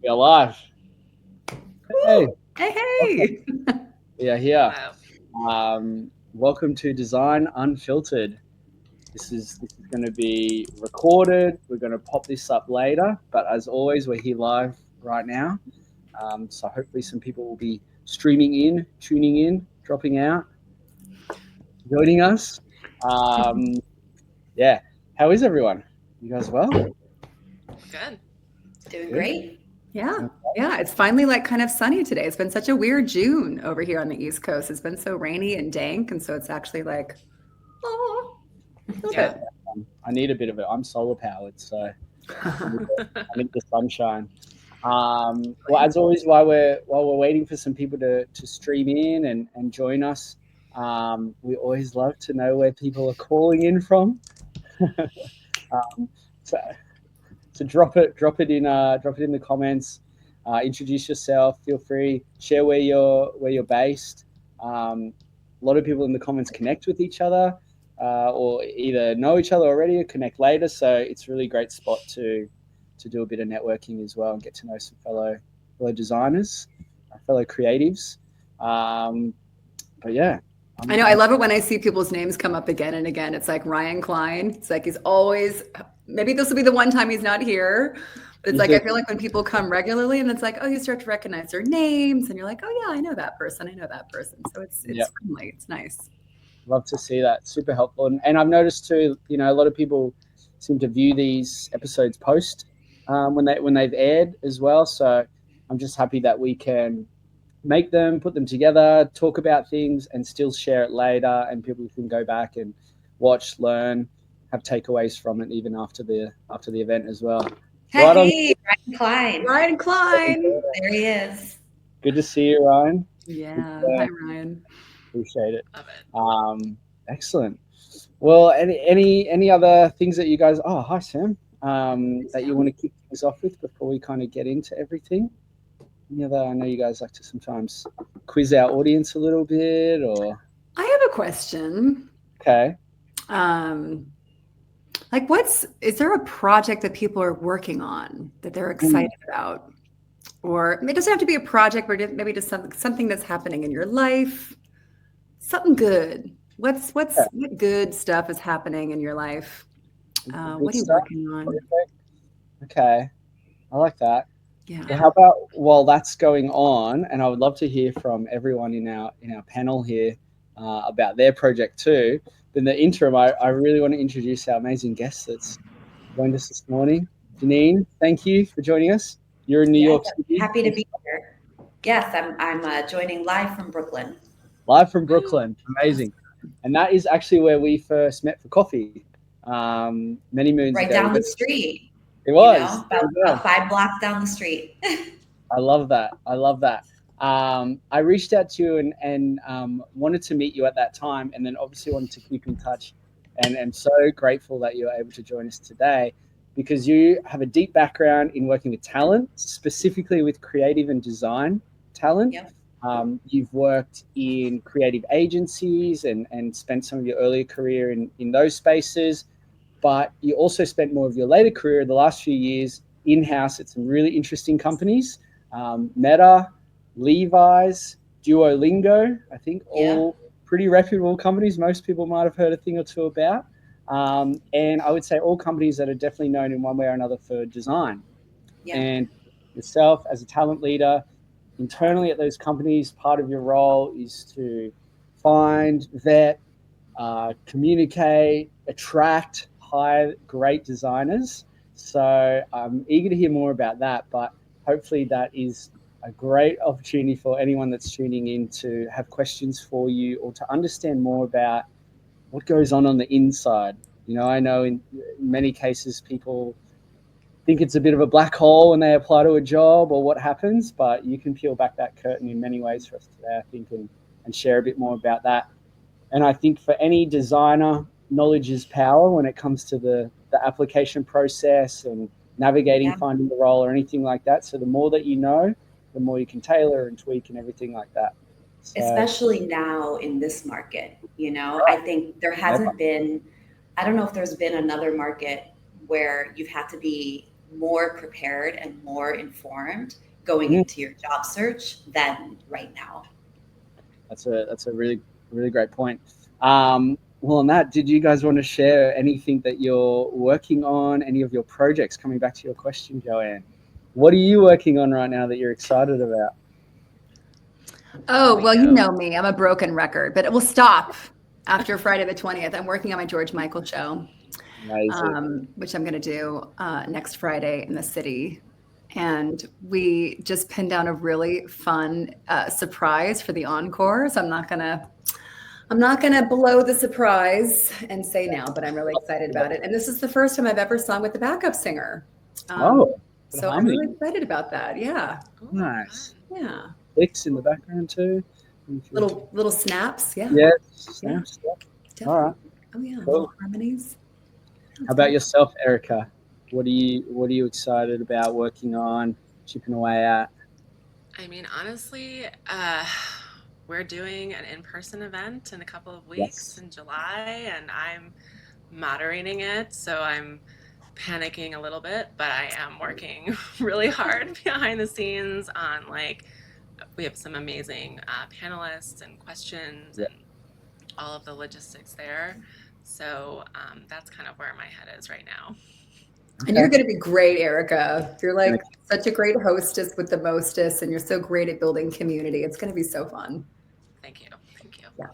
We are live. Hey, Woo! Hey, welcome. hey. We are here. Wow. Welcome to Design Unfiltered. This is going to be recorded. We're going to pop this up later, but as always, we're here live right now. So hopefully, some people will be streaming in, tuning in, dropping out, joining us. Um, yeah. How is everyone? You guys well? Good. Doing Good. great. Yeah. Yeah. It's finally like kind of sunny today. It's been such a weird June over here on the East Coast. It's been so rainy and dank. And so it's actually like, oh, feel Yeah. good. I need a bit of it. I'm solar powered, so I need the sunshine. Well, as always, while we're waiting for some people to stream in and join us, we always love to know where people are calling in from. um, so, so drop it in the comments. Introduce yourself. Feel free. Share where you're based. A lot of people in the comments connect with each other, or either know each other already or connect later. So it's really great spot to do a bit of networking as well and get to know some fellow designers, fellow creatives. Um, but yeah, I know. I love it when I see people's names come up again and again. It's like Ryan Klein. It's like he's always, maybe this will be the one time he's not here. But it's like, I feel like when people come regularly and it's like, oh, you start to recognize their names and you're like, oh, yeah, I know that person. I know that person. So it's friendly. It's nice. love to see that. Super helpful. And I've noticed too, a lot of people seem to view these episodes post when they've aired as well. So I'm just happy that we can make them, put them together, talk about things, and still share it later, and people can go back and watch, learn, have takeaways from it even after the event as well. Hey, Right on. Ryan Klein. Ryan Klein. There he is. Good to see you, Ryan. Yeah. Hi, Ryan. Appreciate it. Love it. Excellent. Well, any other things that you guys? Oh, hi Sam. That you want to kick things off with before we kind of get into everything? Any other? I know you guys like to sometimes quiz our audience a little bit, or I have a question. okay. Like is there a project that people are working on that they're excited about? Or it doesn't have to be a project, but maybe just something that's happening in your life. Something good. What good stuff is happening in your life? What are you working on? Okay, I like that. Yeah. Well, how about while that's going on, and I would love to hear from everyone in our panel here about their project too. But in the interim, I really want to introduce our amazing guest that's joined us this morning, Janine. Thank you for joining us. You're in New York City. Happy to be here. Yes, I'm joining live from Brooklyn. Live from Brooklyn. Amazing. And that is actually where we first met for coffee many moons right ago. down the street. It was. About 5 blocks down the street. I love that. I reached out to you and wanted to meet you at that time, and then obviously wanted to keep in touch. And am so grateful that you're able to join us today, because you have a deep background in working with talent, specifically with creative and design talent. Yep. You've worked in creative agencies and spent some of your earlier career in those spaces, but you also spent more of your later career, the last few years, in-house at some really interesting companies, Meta, Levi's, Duolingo, I think, all pretty reputable companies. Most people might have heard a thing or two about. And I would say all companies that are definitely known in one way or another for design. Yeah. And yourself as a talent leader, internally at those companies, part of your role is to find, vet, communicate, attract, hire great designers. So I'm eager to hear more about that, but hopefully that is a great opportunity for anyone that's tuning in to have questions for you or to understand more about what goes on the inside. I know in many cases people think it's a bit of a black hole when they apply to a job or what happens, but you can peel back that curtain in many ways for us today, I think, and share a bit more about that. And I think for any designer, knowledge is power when it comes to the application process and navigating, finding the role or anything like that. So the more that you know, the more you can tailor and tweak and everything like that. So, especially now in this market, I think there hasn't been, I don't know if there's been another market where you've had to be more prepared and more informed going into your job search than right now. That's a really, really great point. Well, on that, did you guys want to share anything that you're working on, any of your projects? Coming back to your question, Joanne, what are you working on right now that you're excited about? Oh, well, you know me. I'm a broken record, but it will stop after Friday the 20th. I'm working on my George Michael show, which I'm going to do next Friday in the city. And we just pinned down a really fun surprise for the encore. So I'm not gonna blow the surprise and say now, but I'm really excited about it. And this is the first time I've ever sung with the backup singer. So I'm really excited about that. Yeah. Nice. Yeah. Clicks in the background too. Little snaps. Yeah. Yes. Snaps. Yeah. All right. Oh yeah. Cool. Little harmonies. How about yourself, Erica? What are you excited about working on, chipping away at? I mean, honestly, we're doing an in-person event in a couple of weeks in July, and I'm moderating it, so I'm panicking a little bit, but I am working really hard behind the scenes on, like, we have some amazing panelists and questions and all of the logistics there. So that's kind of where my head is right now. And you're going to be great, Erica. You're like such a great hostess with the mostest, and you're so great at building community. It's going to be so fun. Thank you. Thank you. Yeah.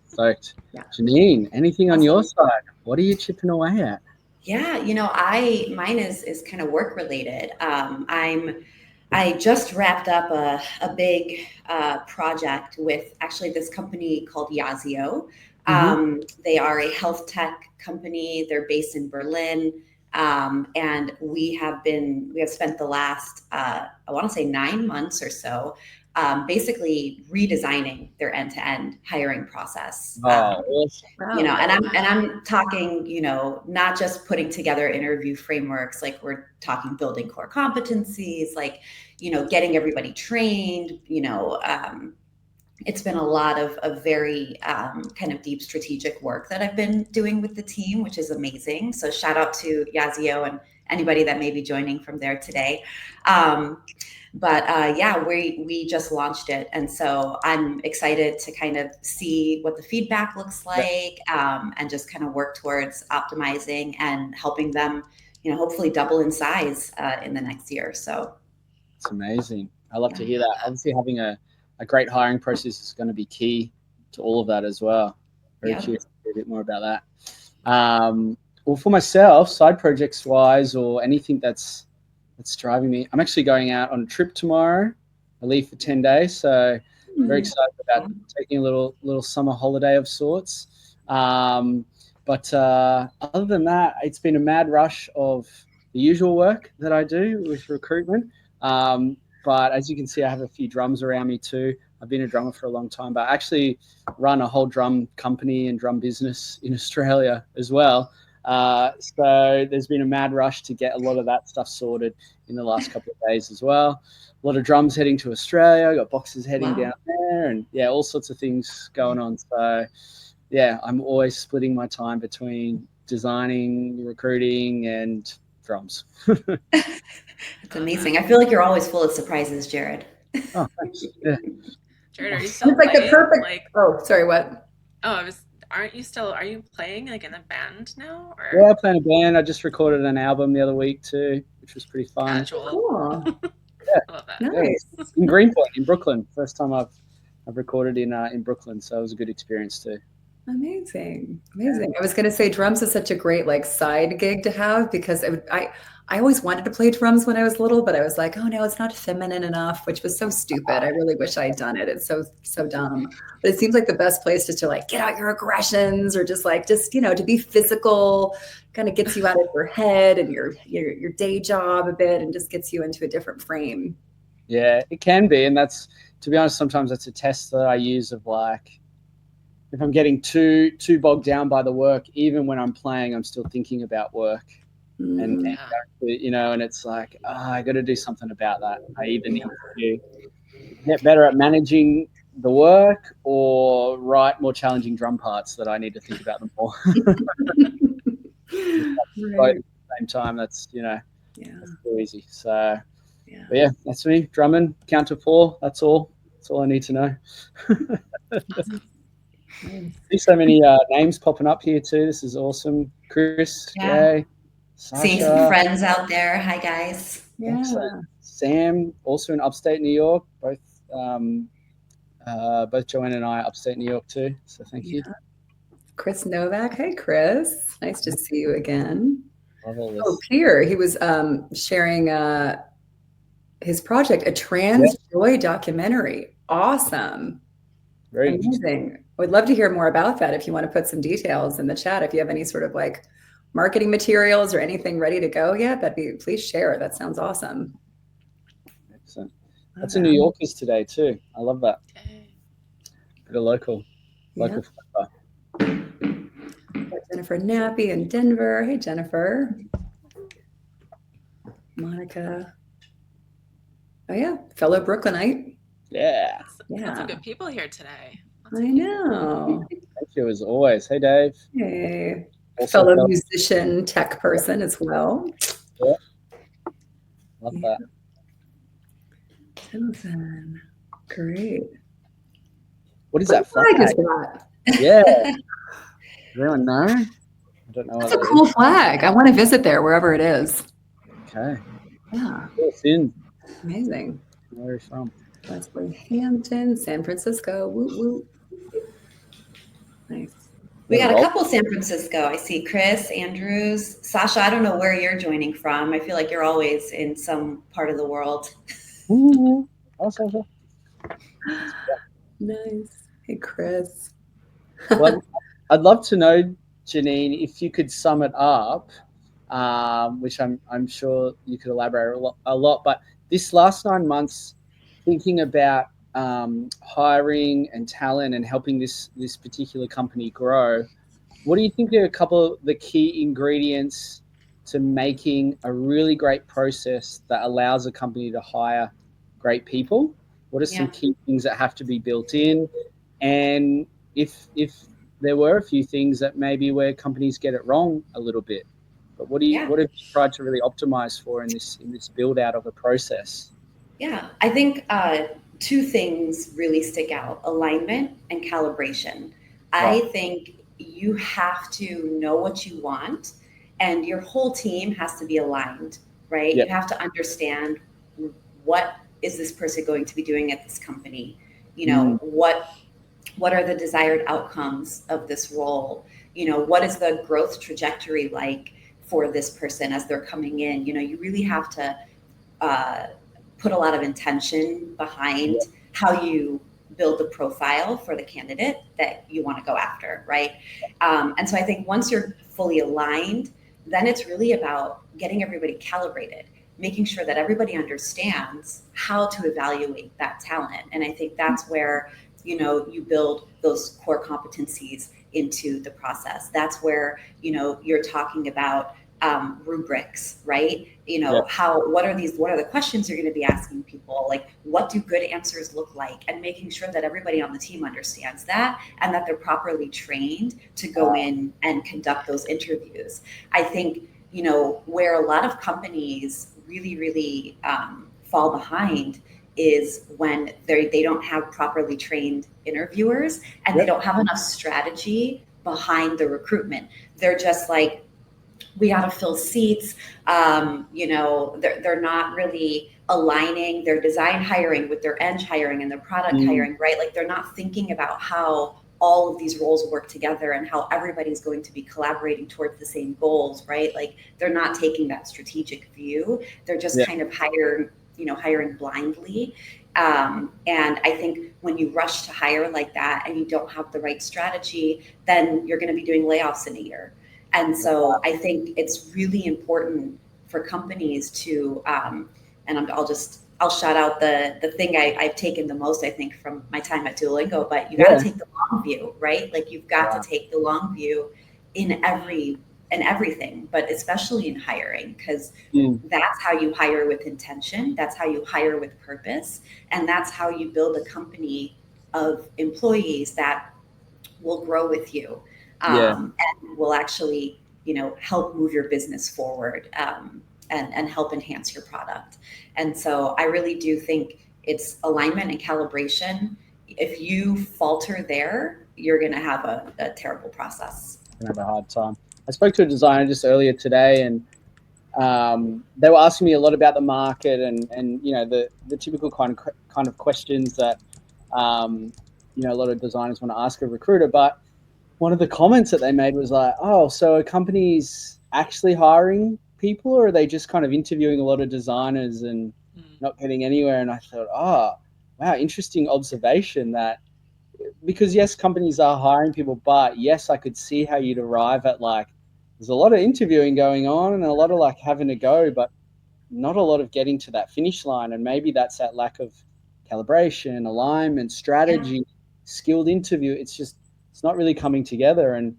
Stoked. Yeah. Janine, anything on your side? What are you chipping away at? Yeah, mine is kind of work related. I just wrapped up a big project with actually this company called Yazio. They are a health tech company. They're based in Berlin. And we have spent the last, I want to say 9 months or so, basically redesigning their end-to-end hiring process. And I'm talking, not just putting together interview frameworks, like we're talking building core competencies, like, getting everybody trained, it's been a lot of very kind of deep strategic work that I've been doing with the team, which is amazing. So shout out to Yazio and anybody that may be joining from there today. We just launched it. And so I'm excited to kind of see what the feedback looks like and just kind of work towards optimizing and helping them, hopefully double in size in the next year. So it's amazing. I love to hear that. Obviously having a great hiring process is going to be key to all of that as well. Very curious to hear a bit more about that. Well, for myself, side projects wise, or anything that's driving me, I'm actually going out on a trip tomorrow. I leave for 10 days, so very excited about taking a little summer holiday of sorts. But other than that, it's been a mad rush of the usual work that I do with recruitment. But as you can see, I have a few drums around me too. I've been a drummer for a long time, but I actually run a whole drum company and drum business in Australia as well. So there's been a mad rush to get a lot of that stuff sorted in the last couple of days as well. A lot of drums heading to Australia. I got boxes heading down there, and all sorts of things going on. So I'm always splitting my time between designing, recruiting, and drums. It's amazing. I feel like you're always full of surprises, Jared. Oh, thanks. Yeah. Jared, are you still it's like playing? The perfect. Oh, sorry. What? Oh, are you playing like in a band now? Or? Yeah, I play in a band. I just recorded an album the other week too, which was pretty fun. Casual. Cool. I love that. Nice. In Greenpoint, in Brooklyn. First time I've recorded in Brooklyn, so it was a good experience too. Amazing. I was going to say drums is such a great side gig to have, because I always wanted to play drums when I was little, but I was like, oh no, it's not feminine enough, which was so stupid. I really wish I had done it. It's so dumb. But it seems like the best place is to get out your aggressions, or just to be physical, kind of gets you out of your head and your day job a bit, and just gets you into a different frame. Yeah, it can be. And that's, to be honest, sometimes that's a test that I use of if I'm getting too bogged down by the work, even when I'm playing, I'm still thinking about work. And it's like, I got to do something about that. I either need to get better at managing the work or write more challenging drum parts that I need to think about them more. Right. At the same time, that's Yeah. It's too easy. So, Yeah. but yeah, that's me. Drummond, count to 4. That's all. That's all I need to know. See so many names popping up here too. This is awesome. Chris, Yeah. Jay, Seeing some Sasha. friends out there. Hi, guys. Yeah. Excellent. Sam, also in upstate New York. Both Joanne and I upstate New York too. So thank you. Chris Novak. Hey, Chris. Nice to see you again. Love all Oh, this. Pierre, he was sharing his project, a trans joy documentary. Awesome. Very Amazing. I would love to hear more about that if you want to put some details in the chat. If you have any sort of like marketing materials or anything ready to go yet, please share. That sounds awesome. excellent. That's in New Yorkers today too. I love that. Bit of local flavor. Jennifer Nappy in Denver. Hey, Jennifer. Monica. Oh yeah, fellow Brooklynite. Yeah. Lots of good people here today. I know. Thank you as always. Hey, Dave. Hey. Also fellow musician, tech person as well. Yeah. Love that. Jonathan. Great. What is that flag? Is that? Yeah. Does anyone know? I don't know. That's a cool flag. I want to visit there wherever it is. Okay. Yeah. It's in. Amazing. Where are you from? Leslie Hampton, San Francisco. Woo woo. Nice. We got a couple San Francisco. I see Chris, Andrews, Sasha. I don't know where you're joining from. I feel like you're always in some part of the world. Ooh. Oh, Sasha. Nice. Hey, Chris. Well, I'd love to know, Janine, if you could sum it up, which I'm sure you could elaborate a lot. But this last 9 months, thinking about hiring and talent and helping this particular company grow, what do you think are a couple of the key ingredients to making a really great process that allows a company to hire great people? What are some key things that have to be built in? And if there were a few things that maybe where companies get it wrong a little bit, but what have you tried to really optimize for in this build out of a process? Yeah, I think two things really stick out: alignment and calibration. I think you have to know what you want, and your whole team has to be aligned, right? You have to understand, what is this person going to be doing at this company? You know, what are the desired outcomes of this role? You know, what is the growth trajectory like for this person as they're coming in? You know, you really have to put a lot of intention behind how you build the profile for the candidate that you want to go after, right? And so I think once you're fully aligned, then it's really about getting everybody calibrated, making sure that everybody understands how to evaluate that talent. And I think that's where, you know, you build those core competencies into the process. That's where, you know, you're talking about rubrics, right? You know, what are the questions you're going to be asking people? Like, what do good answers look like? And making sure that everybody on the team understands that and that they're properly trained to go in and conduct those interviews. I think, you know, where a lot of companies really, really fall behind is when they don't have properly trained interviewers and they don't have enough strategy behind the recruitment. They're just like, we got to fill seats. You know, they're not really aligning their design hiring with their eng hiring and their product hiring, right? Like, they're not thinking about how all of these roles work together and how everybody's going to be collaborating towards the same goals, right? Like, they're not taking that strategic view. They're just kind of hiring blindly. And I think when you rush to hire like that and you don't have the right strategy, then you're going to be doing layoffs in a year. And so I think it's really important for companies to, and I'll shout out the thing I've taken the most, I think, from my time at Duolingo, but you got to take the long view, right? Like, you've got to take the long view in everything, but especially in hiring, because that's how you hire with intention. That's how you hire with purpose. And that's how you build a company of employees that will grow with you. And will actually, you know, help move your business forward and help enhance your product. And so I really do think it's alignment and calibration. If you falter there, you're going to have a terrible process. Gonna have a hard time. I spoke to a designer just earlier today, and they were asking me a lot about the market and the typical kind of questions that a lot of designers want to ask a recruiter. But one of the comments that they made was like, "Oh, so are companies actually hiring people, or are they just kind of interviewing a lot of designers and not getting anywhere?" And I thought, "Oh, wow, interesting observation." That because yes, companies are hiring people, but yes, I could see how you'd arrive at like there's a lot of interviewing going on and a lot of like having to go, but not a lot of getting to that finish line. And maybe that's that lack of calibration, alignment, strategy, skilled interview. It's not really coming together, and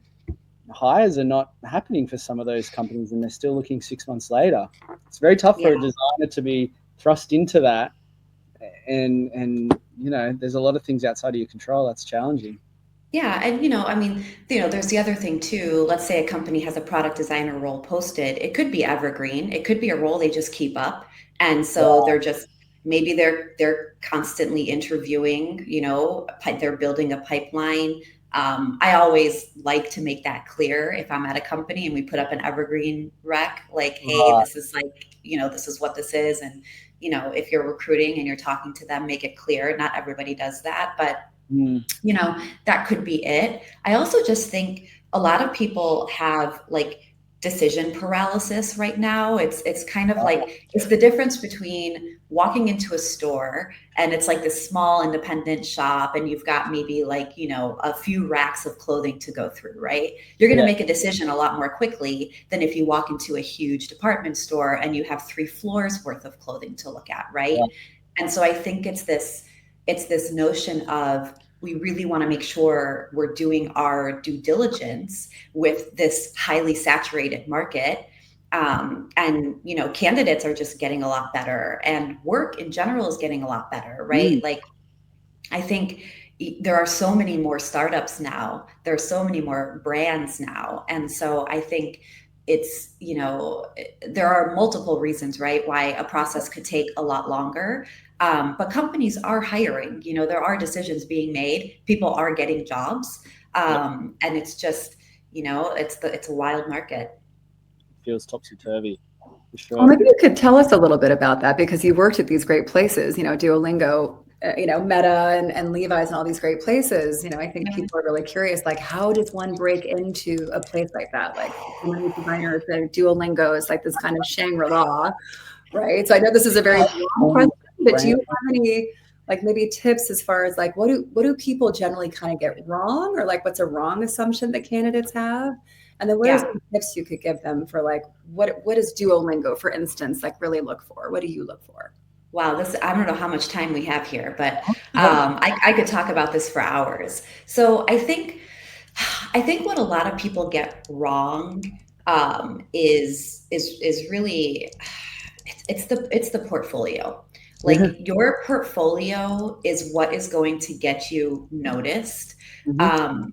hires are not happening for some of those companies, and they're still looking 6 months later. It's very tough for a designer to be thrust into that. And there's a lot of things outside of your control. That's challenging. Yeah. And, there's the other thing too. Let's say a company has a product designer role posted. It could be evergreen. It could be a role they just keep up. And so maybe they're constantly interviewing, they're building a pipeline. I always like to make that clear if I'm at a company and we put up an evergreen rec, like, hey, this is like, this is what this is. And, if you're recruiting and you're talking to them, make it clear. Not everybody does that, but that could be it. I also just think a lot of people have like decision paralysis right now. It's kind of like, it's the difference between walking into a store and it's like this small independent shop and you've got maybe like, a few racks of clothing to go through, right? You're going to make a decision a lot more quickly than if you walk into a huge department store and you have 3 floors worth of clothing to look at, right? And so I think it's this notion of, we really want to make sure we're doing our due diligence with this highly saturated market. And, candidates are just getting a lot better and work in general is getting a lot better, right? Like, I think there are so many more startups now. There are so many more brands now. And so I think it's, there are multiple reasons, right, why a process could take a lot longer. But companies are hiring, there are decisions being made. People are getting jobs. And it's just, it's a wild market. It feels topsy-turvy. For sure. Well, maybe you could tell us a little bit about that, because you worked at these great places, Duolingo, Meta and Levi's and all these great places. I think people are really curious, like, how does one break into a place like that? Like, so many designers, Duolingo is like this kind of Shangri-La, right? So I know this is a very long question, but do you have any, like, maybe tips as far as like, what do people generally kind of get wrong, or like, what's a wrong assumption that candidates have? And then what are some tips you could give them for like, what does Duolingo, for instance, like really look for? What do you look for? Wow, I don't know how much time we have here, but I could talk about this for hours. So I think what a lot of people get wrong is really it's the portfolio. Like, your portfolio is what is going to get you noticed. And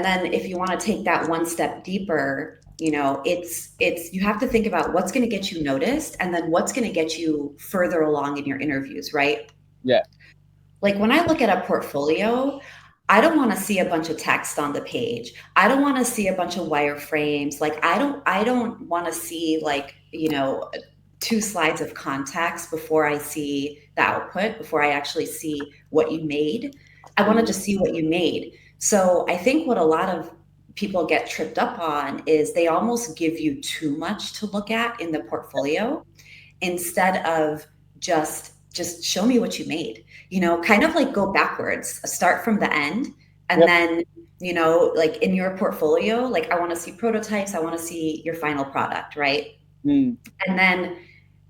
then if you want to take that one step deeper, it's you have to think about what's going to get you noticed and then what's going to get you further along in your interviews, right? Yeah. Like, when I look at a portfolio, I don't want to see a bunch of text on the page. I don't want to see a bunch of wireframes. Like, I don't want to see like, 2 slides of context before I see the output, before I actually see what you made. I want to just see what you made. So I think what a lot of people get tripped up on is they almost give you too much to look at in the portfolio instead of just show me what you made, kind of like go backwards, start from the end. And then, like in your portfolio, like, I want to see prototypes. I want to see your final product. Right. And then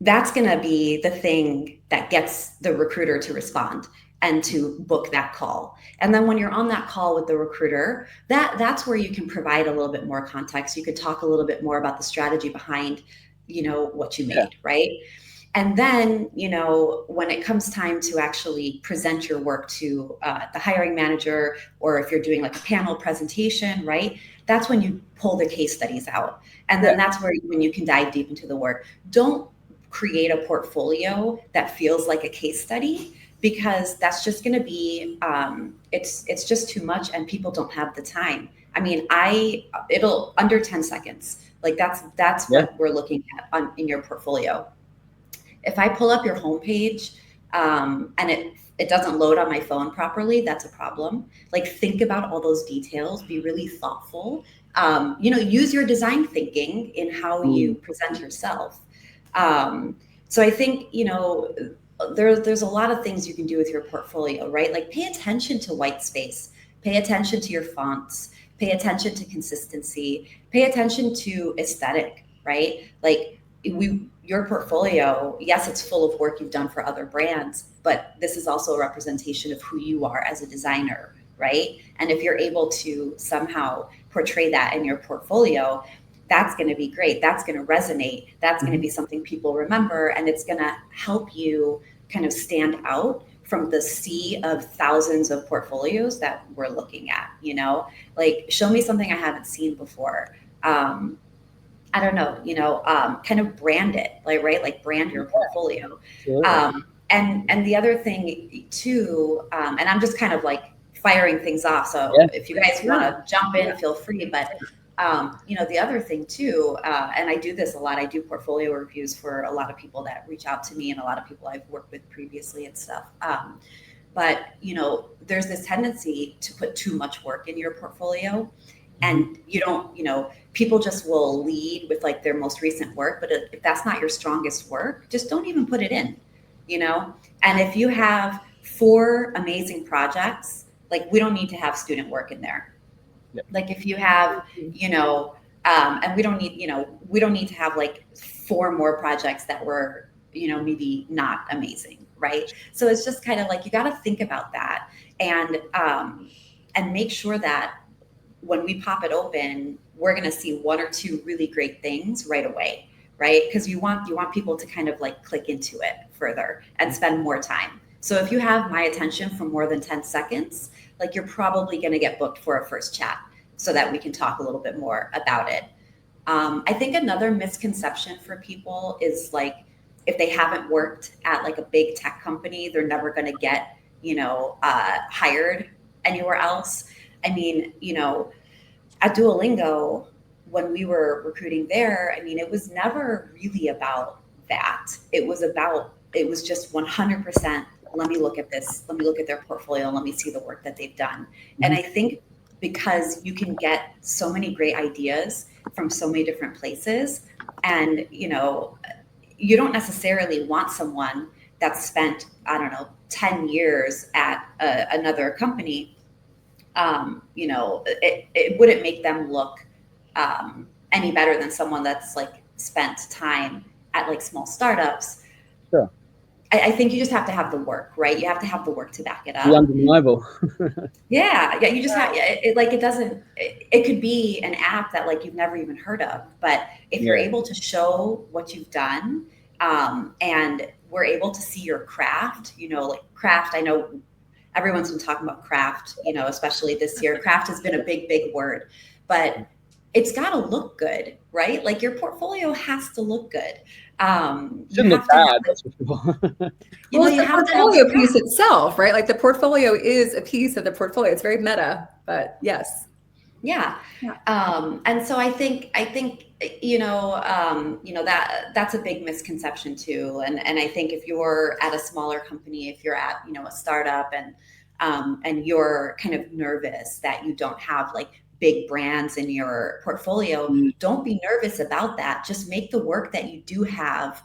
that's going to be the thing that gets the recruiter to respond and to book that call. And then when you're on that call with the recruiter, that's where you can provide a little bit more context. You could talk a little bit more about the strategy behind, what you made, right? And then, when it comes time to actually present your work to the hiring manager, or if you're doing like a panel presentation, right? That's when you pull the case studies out. And then that's when you can dive deep into the work. Don't create a portfolio that feels like a case study, because that's just going to be, it's just too much, and people don't have the time. I mean, it'll under 10 seconds. Like that's what we're looking at in your portfolio. If I pull up your homepage and it doesn't load on my phone properly, that's a problem. Like, think about all those details, be really thoughtful. Use your design thinking in how you present yourself. So I think, there's a lot of things you can do with your portfolio, right? Like, pay attention to white space, pay attention to your fonts, pay attention to consistency, pay attention to aesthetic, right? Like, your portfolio, yes, it's full of work you've done for other brands, but this is also a representation of who you are as a designer, right? And if you're able to somehow portray that in your portfolio, that's going to be great. That's going to resonate. That's going to be something people remember, and it's going to help you kind of stand out from the sea of thousands of portfolios that we're looking at. Like, show me something I haven't seen before. I don't know, kind of brand it, right? Like, brand your portfolio. And the other thing too, and I'm just kind of like firing things off. So if you guys want to jump in, feel free. But, the other thing too, and I do this a lot, I do portfolio reviews for a lot of people that reach out to me, and a lot of people I've worked with previously and stuff. But, there's this tendency to put too much work in your portfolio. And you don't, people just will lead with like their most recent work, but if that's not your strongest work, just don't even put it in, And if you have 4 amazing projects, like, we don't need to have student work in there. Like, if you have, and we don't need to have like 4 more projects that were, maybe not amazing, right? So it's just kind of like, you got to think about that, and make sure that when we pop it open, we're going to see 1 or 2 really great things right away, right? Because you want people to kind of like click into it further and spend more time. So if you have my attention for more than 10 seconds, like, you're probably going to get booked for a first chat so that we can talk a little bit more about it. I think another misconception for people is, like, if they haven't worked at like a big tech company, they're never going to get, hired anywhere else. I mean, at Duolingo, when we were recruiting there, I mean, it was never really about that. It was just 100%, let me look at this, let me look at their portfolio, let me see the work that they've done. And I think because you can get so many great ideas from so many different places, and, you don't necessarily want someone that's spent, I don't know, 10 years at another company. It wouldn't make them look any better than someone that's like spent time at like small startups. Sure. I think you just have to have the work, right? You have to have the work to back it up. The undeniable. Yeah. You just have, it could be an app that like you've never even heard of, but if you're able to show what you've done, and we're able to see your craft, like craft, I know everyone's been talking about craft, especially this year. Craft has been a big, big word, but it's got to look good, right? Like, your portfolio has to look good. Shouldn't look bad, that's for sure. Well, it's the portfolio piece itself, right? Like, the portfolio is a piece of the portfolio. It's very meta, but yes. Yeah. And so I think that's a big misconception too. And I think if you're at a smaller company, if you're at, a startup, and you're kind of nervous that you don't have like big brands in your portfolio, don't be nervous about that. Just make the work that you do have,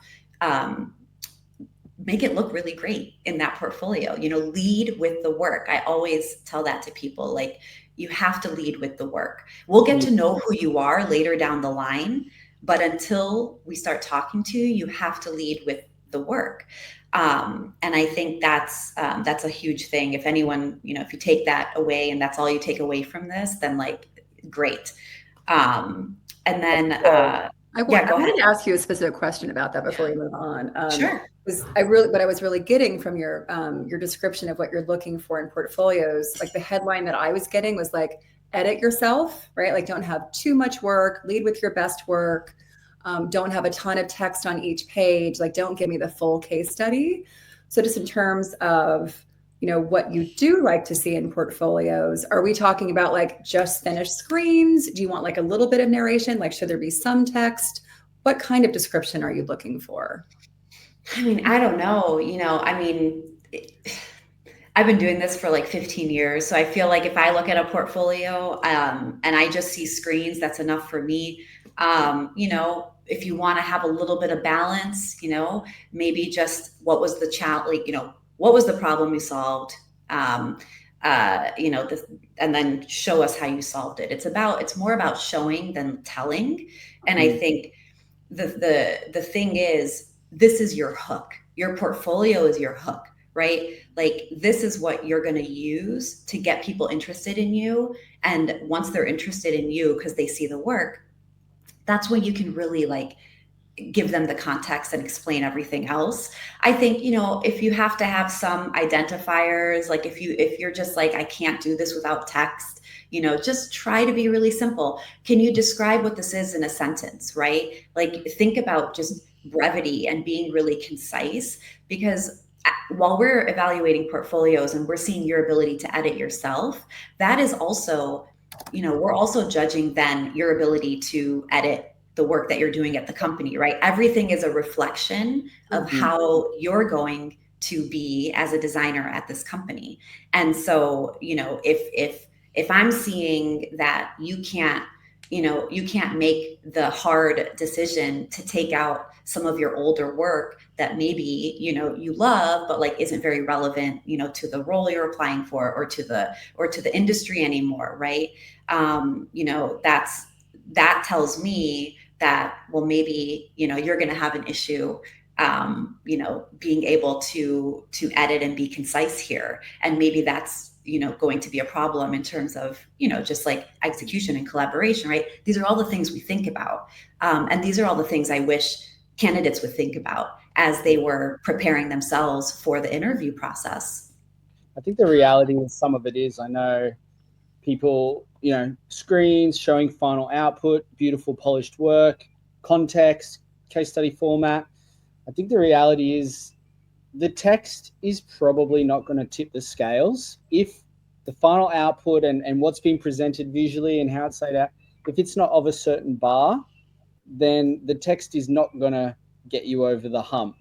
make it look really great in that portfolio. Lead with the work. I always tell that to people, like, you have to lead with the work. We'll get to know who you are later down the line, but until we start talking to you, you have to lead with the work. And I think that's a huge thing. If anyone, if you take that away and that's all you take away from this, then like, great. And then, Go wanted ahead. to ask you a specific question about that before Yeah. we move on. Sure. What I was really getting from your description of what you're looking for in portfolios, like the headline that I was getting was like, edit yourself, right? Like don't have too much work, lead with your best work. Don't have a ton of text on each page. Like don't give me the full case study. So just in terms of, what you do like to see in portfolios, are we talking about like just finished screens? Do you want like a little bit of narration? Like should there be some text? What kind of description are you looking for? I mean, I don't know. I've been doing this for like 15 years. So I feel like if I look at a portfolio and I just see screens, that's enough for me. If you want to have a little bit of balance, maybe just what was the challenge, what was the problem you solved? Um, and then show us how you solved it. It's more about showing than telling. And I think the thing is, this is your hook. Your portfolio is your hook, right? Like this is what you're going to use to get people interested in you. And once they're interested in you because they see the work, that's when you can really like give them the context and explain everything else. I think, if you have to have some identifiers, like if you're just like, I can't do this without text, just try to be really simple. Can you describe what this is in a sentence, right? Like think about just brevity and being really concise, because while we're evaluating portfolios and we're seeing your ability to edit yourself, that is also, we're also judging then your ability to edit the work that you're doing at the company, right? Everything is a reflection of how you're going to be as a designer at this company. And so, if I'm seeing that you can't make the hard decision to take out some of your older work that maybe, you love, but like isn't very relevant, to the role you're applying for or to the industry anymore, right? That tells me that, well, maybe, you're going to have an issue, being able to edit and be concise here. And maybe that's, going to be a problem in terms of, just like execution and collaboration, right? These are all the things we think about. And these are all the things I wish candidates would think about as they were preparing themselves for the interview process. I think the reality of some of it is, I know people, screens showing final output, beautiful polished work, context, case study format. I think the reality is the text is probably not going to tip the scales if the final output and what's being presented visually and how it's laid out, if it's not of a certain bar, then the text is not going to get you over the hump.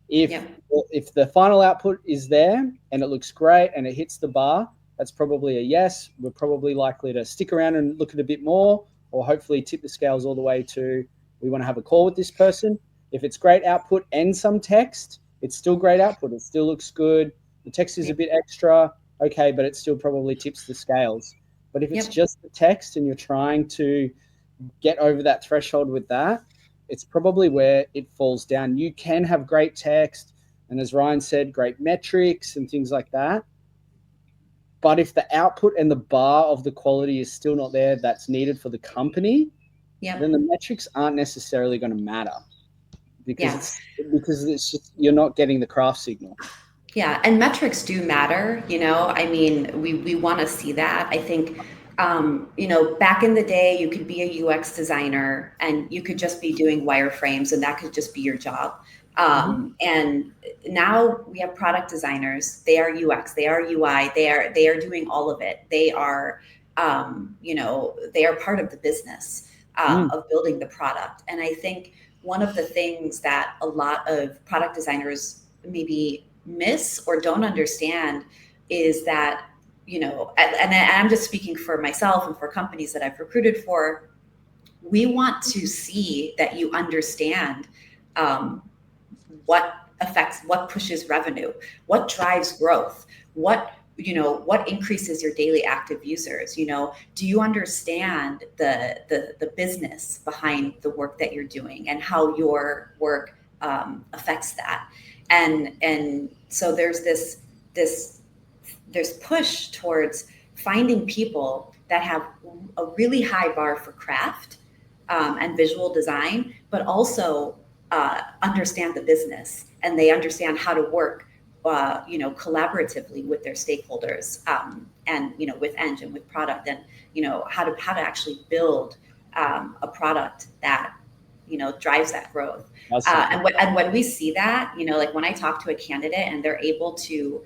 If the final output is there and it looks great and it hits the bar, that's probably a yes. We're probably likely to stick around and look at a bit more, or hopefully tip the scales all the way to we want to have a call with this person. If it's great output and some text, it's still great output. It still looks good. The text is a bit extra, okay, but it still probably tips the scales. But if it's just the text and you're trying to get over that threshold with that, it's probably where it falls down. You can have great text and, as Ryan said, great metrics and things like that. But if the output and the bar of the quality is still not there that's needed for the company, then the metrics aren't necessarily going to matter because it's just, you're not getting the craft signal. Yeah, and metrics do matter, we want to see that. I think, back in the day, you could be a UX designer and you could just be doing wireframes and that could just be your job. And now we have product designers. They are UX, they are UI, they are doing all of it. They are, they are part of the business of building the product. And I think one of the things that a lot of product designers maybe miss or don't understand is that, and I'm just speaking for myself and for companies that I've recruited for, we want to see that you understand what pushes revenue, what drives growth, what increases your daily active users. Do you understand the business behind the work that you're doing and how your work affects that? And so there's this push towards finding people that have a really high bar for craft, and visual design, but also understand the business, and they understand how to work collaboratively with their stakeholders, and with Eng and with product, and how to actually build a product that drives that growth. And when we see that, like when I talk to a candidate and they're able to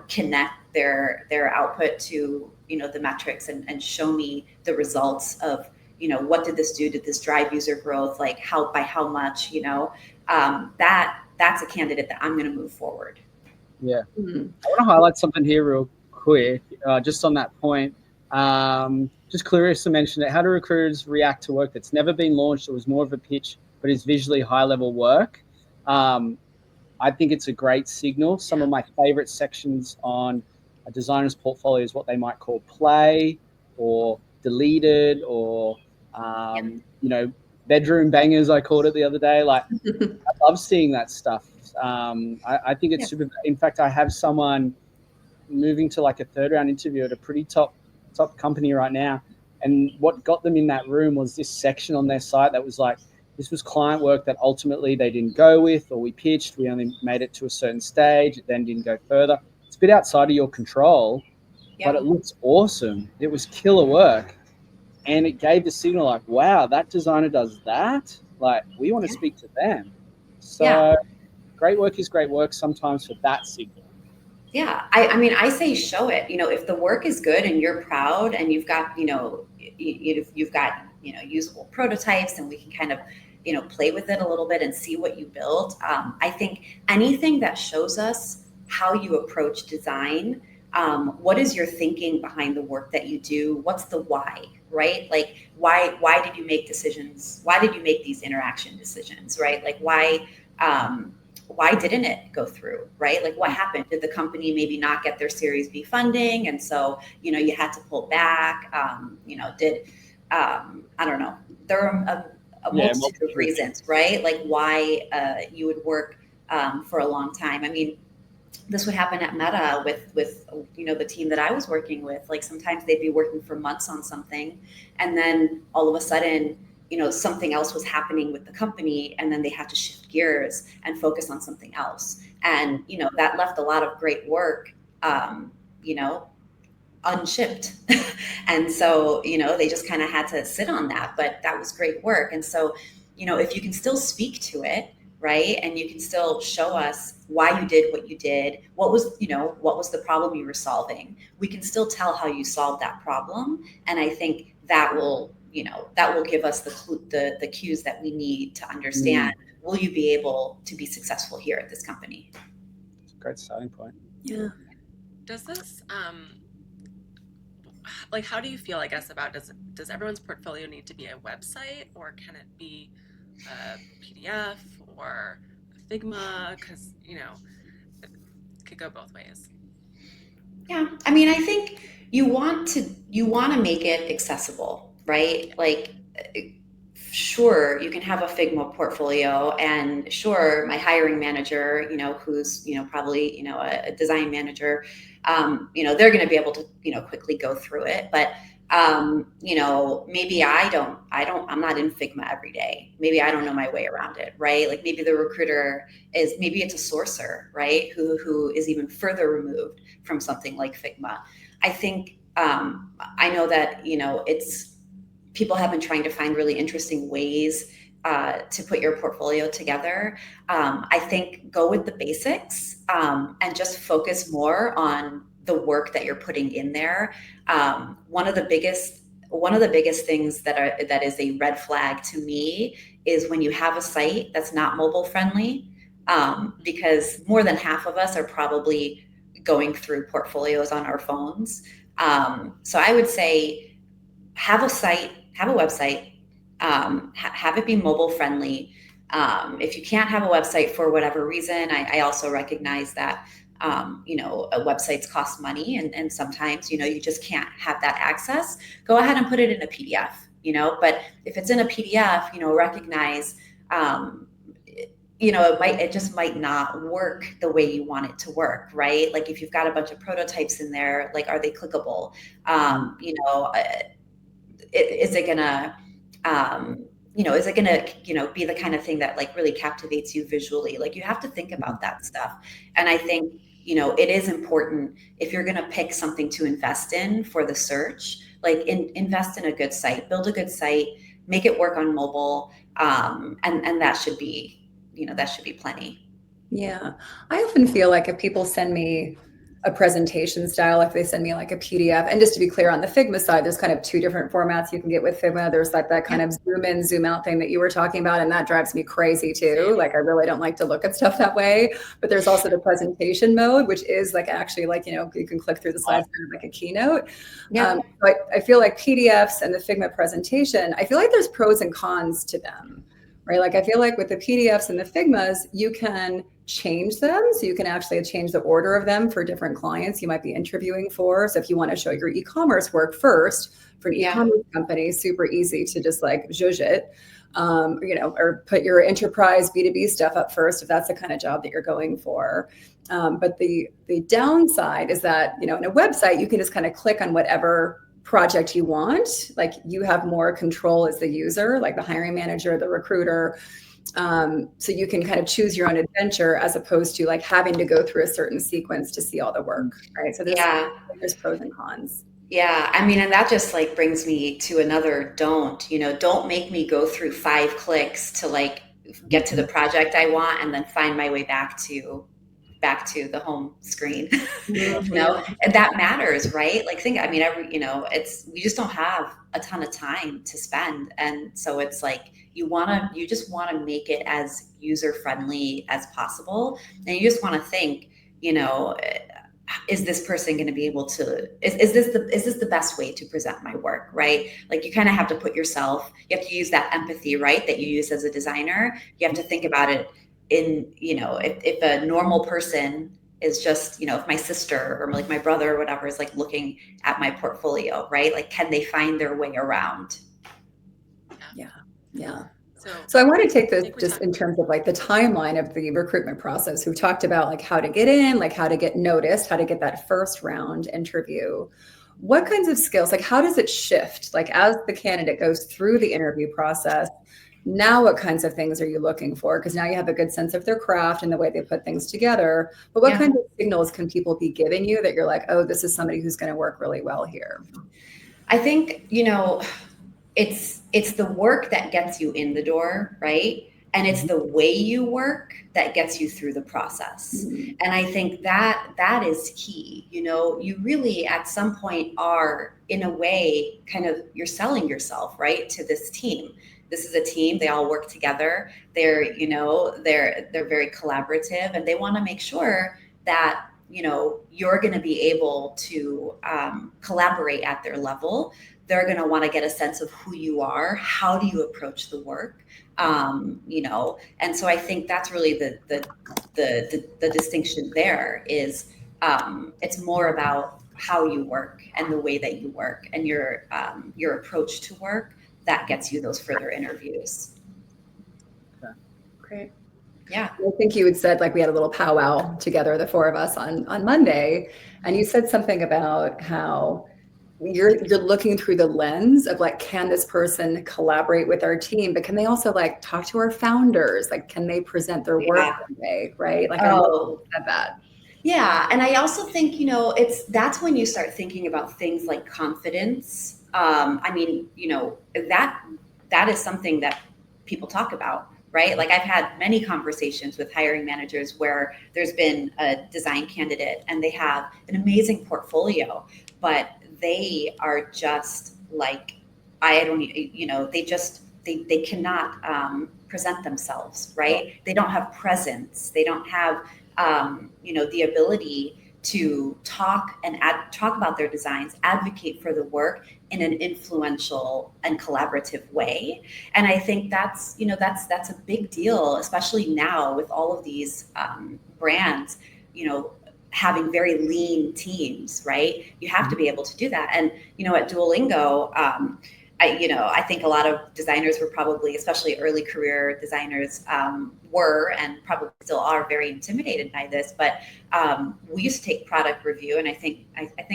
connect their output to the metrics, and show me the results of what did this do, did this drive user growth, like by how much, that's a candidate that I'm going to move forward. Yeah. Mm-hmm. I want to highlight something here real quick, just on that point. Just Clarissa mentioned it. How do recruiters react to work that's never been launched? It was more of a pitch, but is visually high-level work. I think it's a great signal. Some of my favorite sections on a designer's portfolio is what they might call play or deleted, or bedroom bangers, I called it the other day. Like, I love seeing that stuff. I think it's super. In fact, I have someone moving to like a third round interview at a pretty top company right now, and what got them in that room was this section on their site that was like, this was client work that ultimately they didn't go with, or we pitched, we only made it to a certain stage, it then didn't go further. It's a bit outside of your control, but it looks awesome. It was killer work, and it gave the signal like, wow, that designer does that, like we want to speak to them. So great work is great work sometimes for that signal. Yeah, I mean, I say show it. If the work is good and you're proud, and you've got you've got usable prototypes, and we can kind of play with it a little bit and see what you build. I think anything that shows us how you approach design, what is your thinking behind the work that you do? What's the why, right? Like why did you make decisions? Why did you make these interaction decisions, right? Like why didn't it go through, right? Like what happened? Did the company maybe not get their Series B funding, and so you had to pull back? I don't know. There are a multitude of reasons, right? Like why you would work for a long time. I mean, this would happen at Meta with the team that I was working with. Like sometimes they'd be working for months on something, and then all of a sudden something else was happening with the company, and then they had to shift gears and focus on something else. And, that left a lot of great work, unshipped. And so, they just kind of had to sit on that, but that was great work. And so, if you can still speak to it, right, and you can still show us why you did what you did, what was the problem you were solving, we can still tell how you solved that problem. And I think that will give us the cues that we need to understand, will you be able to be successful here at this company? It's a great starting point. Yeah. Does this, like, how do you feel, I guess, about, does everyone's portfolio need to be a website, or can it be a PDF or a Figma? Because, it could go both ways. Yeah. I mean, I think you want to make it accessible, right? Like, sure, you can have a Figma portfolio, and sure, my hiring manager, who's, probably, a design manager, they're going to be able to, quickly go through it. But, maybe I'm not in Figma every day. Maybe I don't know my way around it, right? Like maybe the recruiter maybe it's a sourcer, right? Who is even further removed from something like Figma. I think, I know that, people have been trying to find really interesting ways to put your portfolio together. I think go with the basics, and just focus more on the work that you're putting in there. One of the biggest things that is a red flag to me is when you have a site that's not mobile friendly, because more than half of us are probably going through portfolios on our phones. So I would say have a website, have it be mobile friendly. If you can't have a website for whatever reason, I also recognize that, websites cost money, and sometimes, you just can't have that access. Go ahead and put it in a PDF, but if it's in a PDF, recognize, it just might not work the way you want it to work, right? Like if you've got a bunch of prototypes in there, like, are they clickable? Is it gonna is it going to, be the kind of thing that like really captivates you visually? Like you have to think about that stuff. And I think, it is important if you're going to pick something to invest in for the search, like invest in a good site, build a good site, make it work on mobile. And that should be, that should be plenty. Yeah. I often feel like if people send me a presentation style, if they send me like a PDF, and just to be clear, on the Figma side, there's kind of two different formats you can get with Figma. There's like that kind of zoom in, zoom out thing that you were talking about, and that drives me crazy too. Like I really don't like to look at stuff that way. But there's also the presentation mode, which is like actually like, you can click through the slides kind of like a keynote. But I feel like PDFs and the Figma presentation, I feel like there's pros and cons to them. Right? Like I feel like with the PDFs and the Figmas, you can change them. So you can actually change the order of them for different clients you might be interviewing for. So if you want to show your e-commerce work first for an e-commerce company, super easy to just like zhuzh it, or put your enterprise B2B stuff up first if that's the kind of job that you're going for. But the downside is that, in a website, you can just kind of click on whatever project you want. Like you have more control as the user, like the hiring manager, the recruiter. So you can kind of choose your own adventure as opposed to like having to go through a certain sequence to see all the work, right? So there's pros and cons. Yeah. I mean, and that just like brings me to another don't make me go through 5 clicks to like get to the project I want and then find my way back to the home screen. And that matters, right? Like we just don't have a ton of time to spend. And so it's like, you just want to make it as user friendly as possible. And you just want to think, is this person going to be able to, is this the best way to present my work, right? Like you kind of have to put yourself, you have to use that empathy, right? That you use as a designer. You have to think about it in, if a normal person is just, if my sister or like my brother or whatever is like looking at my portfolio, right? Like, can they find their way around? Yeah. So I want to take this just in terms of like the timeline of the recruitment process. We've talked about like how to get in, like how to get noticed, how to get that first round interview. What kinds of skills, like how does it shift? Like as the candidate goes through the interview process, now what kinds of things are you looking for? Because now you have a good sense of their craft and the way they put things together. But what kinds of signals can people be giving you that you're like, oh, this is somebody who's going to work really well here? I think, it's the work that gets you in the door, right? And it's the way you work that gets you through the process. Mm-hmm. And I think that is key. You really at some point are in a way kind of, you're selling yourself, right, to this team. This is a team, they all work together. They're very collaborative and they want to make sure that, you're going to be able to collaborate at their level. They're going to want to get a sense of who you are. How do you approach the work? And so I think that's really the distinction there is it's more about how you work and the way that you work and your approach to work that gets you those further interviews. Okay. Great. Yeah. I think you had said like we had a little powwow together, the four of us on Monday, and you said something about how you're looking through the lens of like, can this person collaborate with our team, but can they also like talk to our founders? Like, can they present their work one day, right? Like I said that. Yeah. And I also think, that's when you start thinking about things like confidence. That is something that people talk about, right? Like I've had many conversations with hiring managers where there's been a design candidate and they have an amazing portfolio, but they are just like, they cannot present themselves, right? They don't have presence. They don't have, the ability to talk about their designs, advocate for the work in an influential and collaborative way. And I think that's a big deal, especially now with all of these brands, having very lean teams, right? You have to be able to do that. And, at Duolingo, I think a lot of designers were probably, especially early career designers, were and probably still are very intimidated by this. But we used to take product review, and I think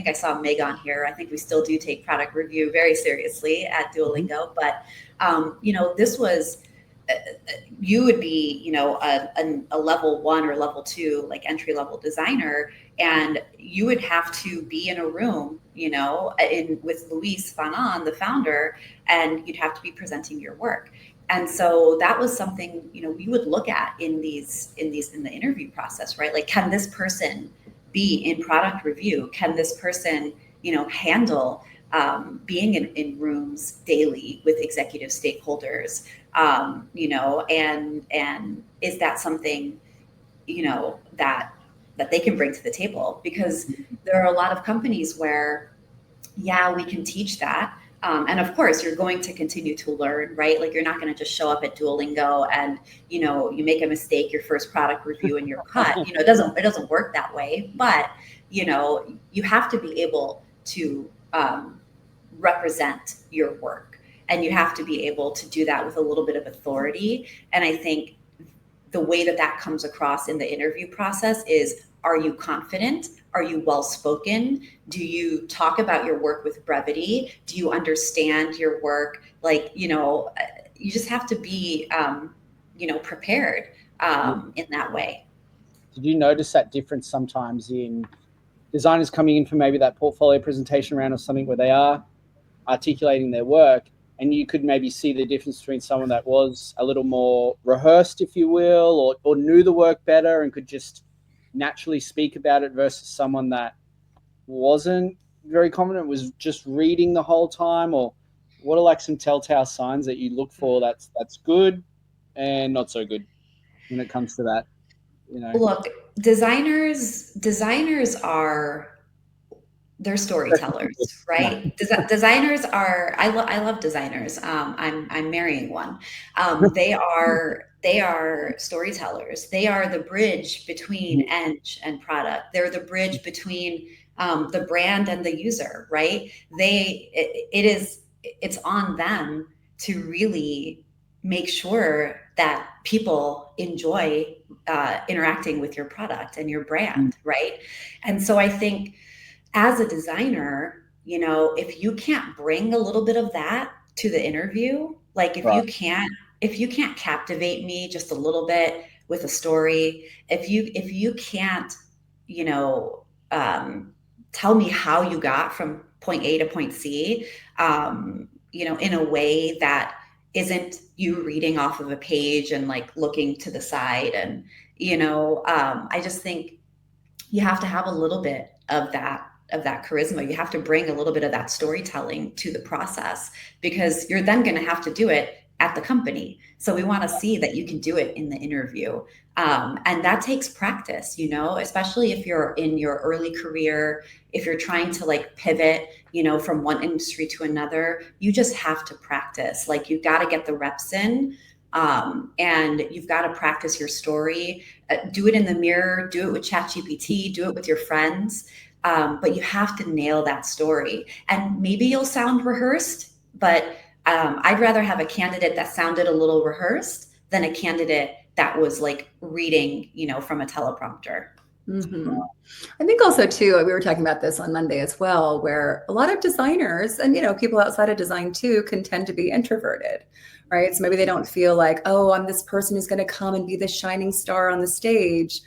I saw Meg on here. I think we still do take product review very seriously at Duolingo. But this was. You would be, a level 1 or level 2, like entry level designer, and you would have to be in a room, with Luis Fanon, the founder, and you'd have to be presenting your work. And so that was something, we would look at in the interview process, right? Like, can this person be in product review? Can this person, handle being in rooms daily with executive stakeholders? And is that something, that they can bring to the table? Because there are a lot of companies where, we can teach that. And of course, you're going to continue to learn, right? Like, you're not going to just show up at Duolingo and, you make a mistake, your first product review, and you're cut. It doesn't work that way. But, you have to be able to represent your work. And you have to be able to do that with a little bit of authority. And I think the way that comes across in the interview process is, are you confident? Are you well-spoken? Do you talk about your work with brevity? Do you understand your work? Like, you just have to be, prepared in that way. Did you notice that difference sometimes in designers coming in for maybe that portfolio presentation round or something where they are articulating their work, and you could maybe see the difference between someone that was a little more rehearsed, if you will, or knew the work better and could just naturally speak about it, versus someone that wasn't very confident, was just reading the whole time? Or what are like some telltale signs that you look for that's good and not so good when it comes to that? Look, designers they're storytellers, right? Designers are. I love designers. I'm marrying one. They are storytellers. They are the bridge between Eng and product. They're the bridge between the brand and the user, right? It's on them to really make sure that people enjoy interacting with your product and your brand, right? And so I think, as a designer, if you can't bring a little bit of that to the interview, like if you can't captivate me just a little bit with a story, if you can't, tell me how you got from point A to point C, in a way that isn't you reading off of a page and like looking to the side. And, I just think you have to have a little bit of that charisma. You have to bring a little bit of that storytelling to the process, because you're then going to have to do it at the company. So we want to see that you can do it in the interview. And that takes practice, especially if you're in your early career, if you're trying to like pivot, from one industry to another, you just have to practice. Like, you've got to get the reps in. And you've got to practice your story, do it in the mirror, do it with ChatGPT, do it with your friends. But you have to nail that story. And maybe you'll sound rehearsed, but I'd rather have a candidate that sounded a little rehearsed than a candidate that was like reading, from a teleprompter. Mm-hmm. I think also too, we were talking about this on Monday as well, where a lot of designers and, people outside of design too can tend to be introverted, right? So maybe they don't feel like, oh, I'm this person who's going to come and be the shining star on the stage.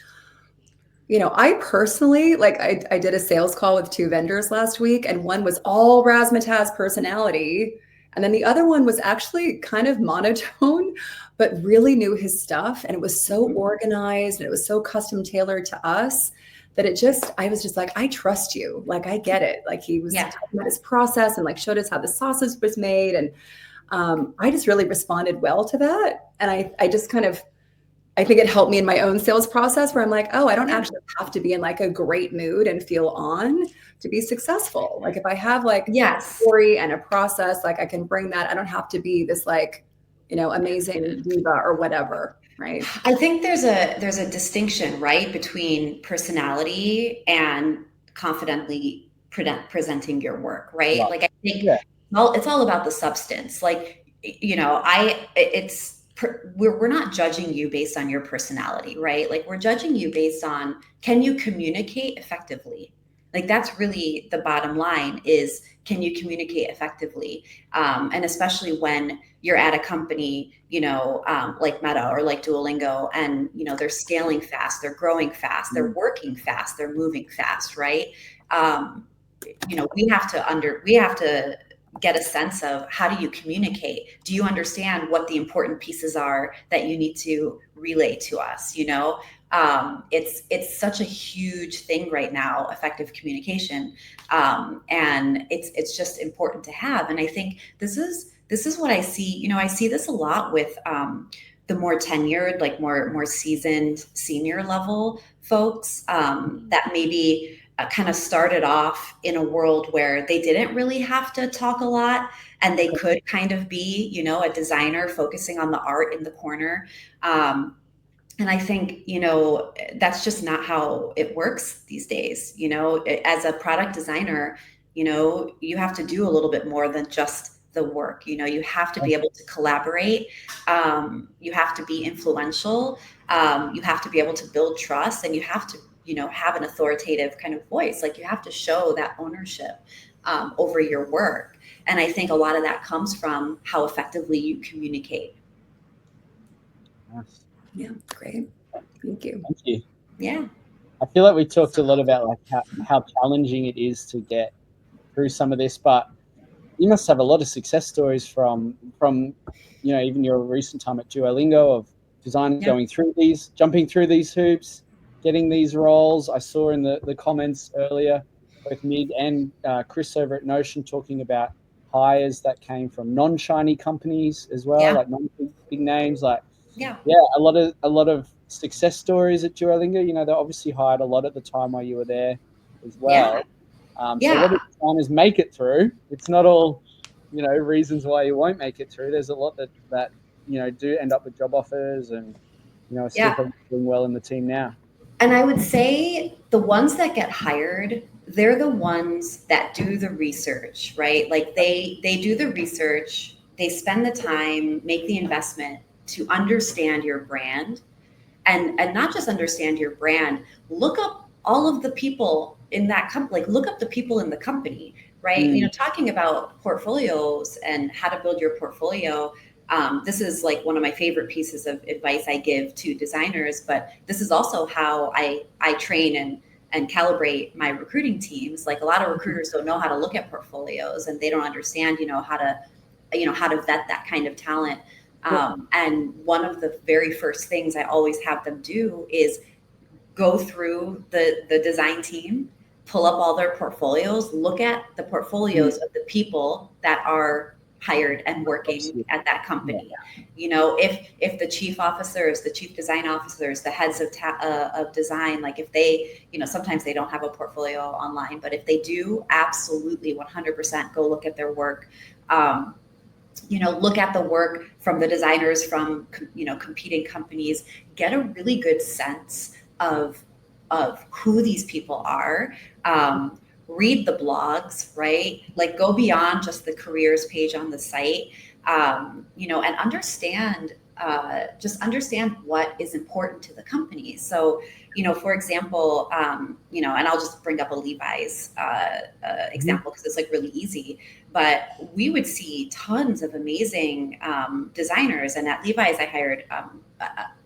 I personally, I did a sales call with 2 vendors last week, and one was all razzmatazz personality. And then the other one was actually kind of monotone, but really knew his stuff. And it was so organized and it was so custom tailored to us that I was just like, I trust you. Like, I get it. Like, he was talking about his process and like showed us how the sausage was made. And I just really responded well to that. And I think it helped me in my own sales process, where I'm like, oh, I don't actually have to be in like a great mood and feel on to be successful. Like, if I have like a story and a process, like I can bring that. I don't have to be this like, amazing diva or whatever. Right. I think there's a distinction, right, between personality and confidently presenting your work, right? Like, I think it's all about the substance. Like, you know, we're not judging you based on your personality, right? Like, we're judging you based on, can you communicate effectively? Like, that's really the bottom line, is, can you communicate effectively? And especially when you're at a company, you know, like Meta or like Duolingo, and, you know, they're scaling fast, they're growing fast, they're working fast, they're moving fast, right? You know, we have to get a sense of, how do you communicate? Do you understand what the important pieces are that you need to relay to us? You know, it's such a huge thing right now, effective communication, and it's just important to have. And I think this is what I see. You know, I see this a lot with the more tenured, like more seasoned senior level folks, that maybe kind of started off in a world where they didn't really have to talk a lot, and they could kind of be, you know, a designer focusing on the art in the corner. And I think, you know, that's just not how it works these days. You know, as a product designer, you know, you have to do a little bit more than just the work. You know, you have to be able to collaborate. You have to be influential. You have to be able to build trust, and you have to, you know, have an authoritative kind of voice. Like, you have to show that ownership over your work. And I think a lot of that comes from how effectively you communicate. Nice. Yeah, great. Thank you. Thank you. Yeah. I feel like we talked a lot about like how challenging it is to get through some of this, but you must have a lot of success stories from you know, even your recent time at Duolingo, of designers jumping through these hoops, getting these roles. I saw in the comments earlier, both Mig and Chris over at Notion talking about hires that came from non-shiny companies as well, like non-big names, like a lot of success stories at Duolingo. You know, they obviously hired a lot at the time while you were there as well. So a lot of designers make it through. It's not all, you know, reasons why you won't make it through. There's a lot that you know, do end up with job offers, and, you know, are still probably doing well in the team now. And I would say the ones that get hired, they're the ones that do the research, right? Like, they do the research, they spend the time, make the investment to understand your brand, and not just understand your brand, look up all of the people in that company, like, look up the people in the company, right? You know, talking about portfolios and how to build your portfolio. This is like one of my favorite pieces of advice I give to designers, but this is also how I train and calibrate my recruiting teams. Like, a lot of recruiters don't know how to look at portfolios, and they don't understand, you know, how to vet that kind of talent. And one of the very first things I always have them do is go through the design team, pull up all their portfolios, look at the portfolios of the people that are hired and working at that company. You know, if the chief officers, the chief design officers, the heads of design, like, if they, you know, sometimes they don't have a portfolio online, but if they do, absolutely 100% go look at their work. You know, look at the work from the designers from, you know, competing companies, get a really good sense of who these people are. Read the blogs, right? Like, go beyond just the careers page on the site, you know, and understand, just understand what is important to the company. So, you know, for example, you know, and I'll just bring up a Levi's example, because it's like really easy, but we would see tons of amazing designers. And at Levi's, I hired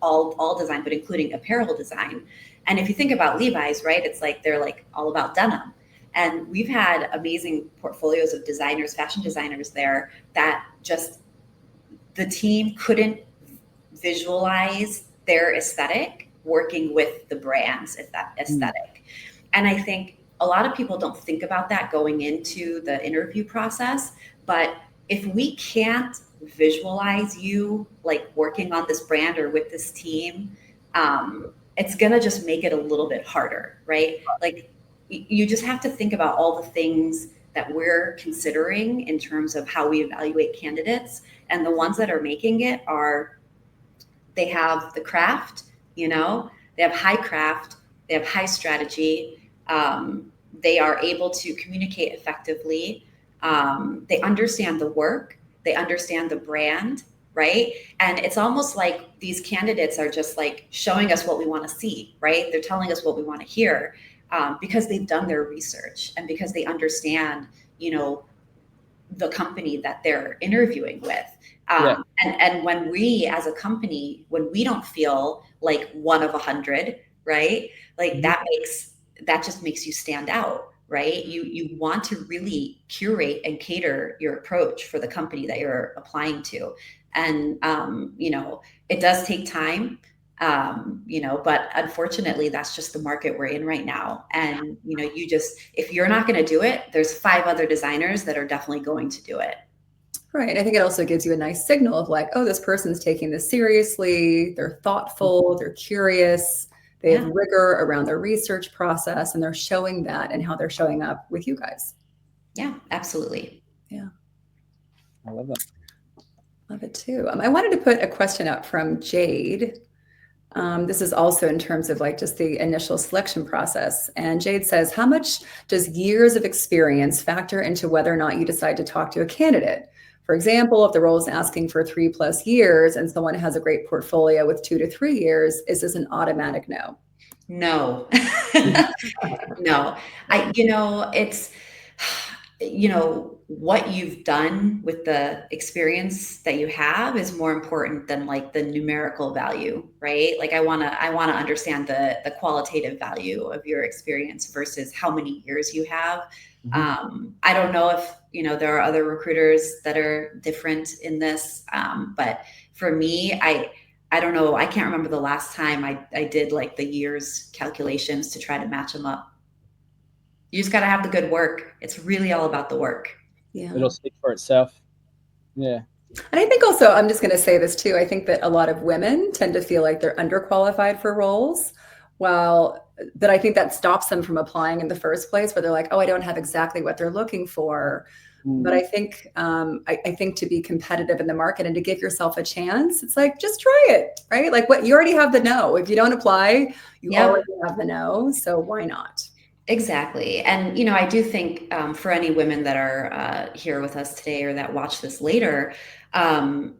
all design, but including apparel design. And if you think about Levi's, right, it's like, they're like all about denim. And we've had amazing portfolios of designers, fashion designers there, that just, the team couldn't visualize their aesthetic working with the brand's aesthetic. And I think a lot of people don't think about that going into the interview process. But if we can't visualize you, like, working on this brand or with this team, it's going to just make it a little bit harder, right? Like, you just have to think about all the things that we're considering in terms of how we evaluate candidates. And the ones that are making it are, they have the craft, you know, they have high craft, they have high strategy, they are able to communicate effectively, They understand the work, they understand the brand, right? And it's almost like these candidates are just like showing us what we want to see, right? They're telling us what we want to hear, because they've done their research and because they understand, the company that they're interviewing with. And when we as a company, when we don't feel like one of 100, right? Like that just makes you stand out, right? You want to really curate and cater your approach for the company that you're applying to. And, it does take time. But unfortunately, that's just the market we're in right now. And, if you're not going to do it, there's 5 other designers that are definitely going to do it. Right. I think it also gives you a nice signal of like, oh, this person's taking this seriously. They're thoughtful. They're curious. They have rigor around their research process, and they're showing that and how they're showing up with you guys. Yeah, absolutely. Yeah. I love that. Love it too. I wanted to put a question up from Jade. This is also in terms of like just the initial selection process. And Jade says, how much does years of experience factor into whether or not you decide to talk to a candidate? For example, if the role is asking for 3+ years and someone has a great portfolio with 2 to 3 years, is this an automatic no? No. No. It's, what you've done with the experience that you have is more important than like the numerical value, right? Like I want to understand the qualitative value of your experience versus how many years you have. I don't know if, there are other recruiters that are different in this. But for me, I don't know. I can't remember the last time I did like the years calculations to try to match them up. You just got to have the good work. It's really all about the work. Yeah. It'll speak for itself. Yeah. And I think also, I'm just going to say this too. I think that a lot of women tend to feel like they're underqualified for roles, that I think that stops them from applying in the first place, where they're like, oh, I don't have exactly what they're looking for. But I think, I think to be competitive in the market and to give yourself a chance, it's like, just try it, right? Like you already have the no. If you don't apply, you already have the no. So why not? Exactly. And, I do think for any women that are here with us today or that watch this later, women